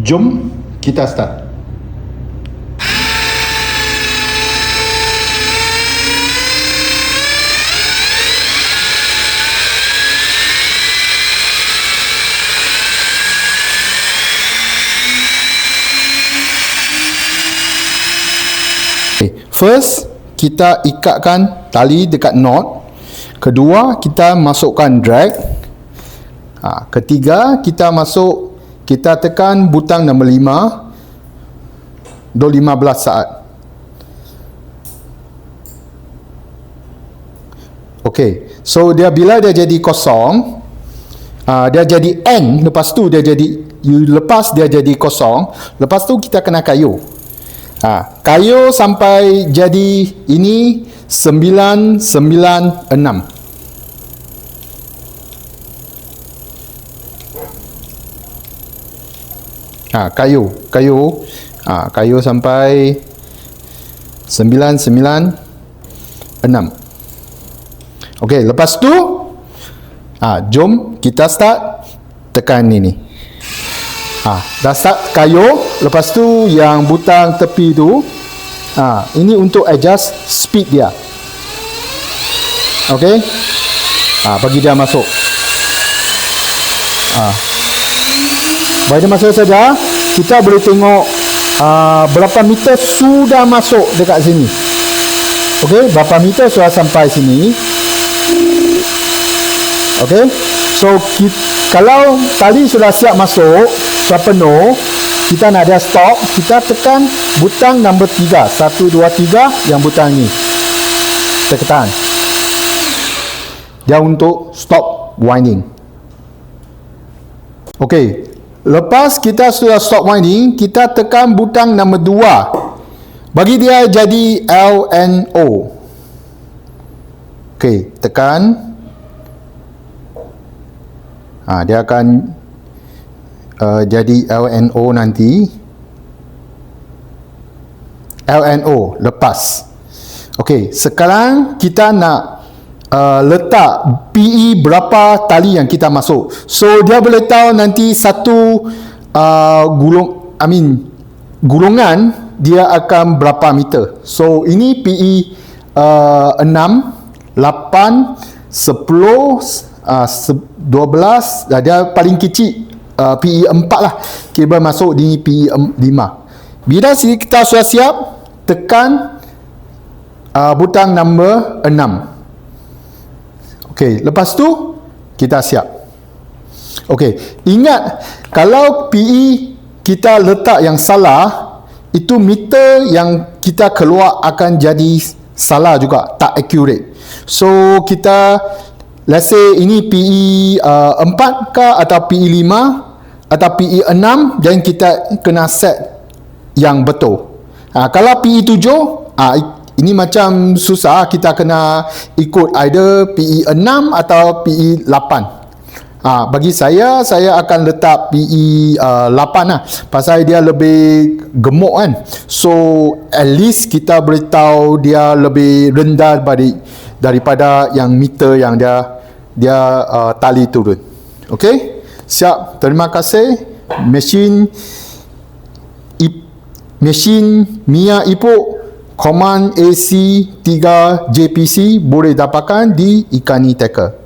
Jom kita start. First, kita ikatkan tali dekat knot. Kedua, kita masukkan drag. Ketiga, kita tekan butang nombor 5 do 15 saat. Okey, so bila dia jadi kosong, dia jadi N, lepas tu dia jadi, lepas dia jadi kosong, lepas tu kita kena kayu. Kayu sampai jadi ini 996. Kayu sampai 996. Okey, lepas tu jom kita start tekan ini. Dah start kayu, lepas tu yang butang tepi tu, ini untuk adjust speed dia. Okey, bagi dia masuk. Bagi dia masuk saja, kita boleh tengok berapa meter sudah masuk dekat sini. Okey, berapa meter sudah sampai sini. Okey, so kalau tali sudah siap masuk, sudah penuh, kita nak dia stop, kita tekan butang nombor 3. 1, 2, 3, yang butang ni. Tekan. Dia untuk stop winding. Okey, lepas kita sudah stop winding, kita tekan butang nombor 2. Bagi dia jadi LNO. Okey, tekan. Dia akan jadi LNO nanti. LNO lepas. Okey, sekarang kita nak letak PE berapa tali yang kita masuk. So dia boleh tahu nanti satu gulungan dia akan berapa meter. So ini PE 6, 8, 10, 12, dia paling kecil PE 4 lah. Kabel masuk di PE 5. Bila kita sudah siap, tekan butang nombor 6. Okey, lepas tu kita siap. Okey, ingat kalau PE kita letak yang salah, itu meter yang kita keluar akan jadi salah juga, tak accurate. So kita, let's say ini PE 4 ke atau PE 5 atau PE 6, dan kita kena set yang betul. Kalau PE 7, ini macam susah, kita kena ikut either PE 6 atau PE 8. Bagi saya akan letak PE 8 lah, pasal dia lebih gemuk kan. So at least kita boleh tahu dia lebih rendah daripada yang meter yang dia tali turun. Okey, siap. Terima kasih. Mesin Mia Ipoh Command AC 3 JPC boleh dapatkan di Ikani Tackle.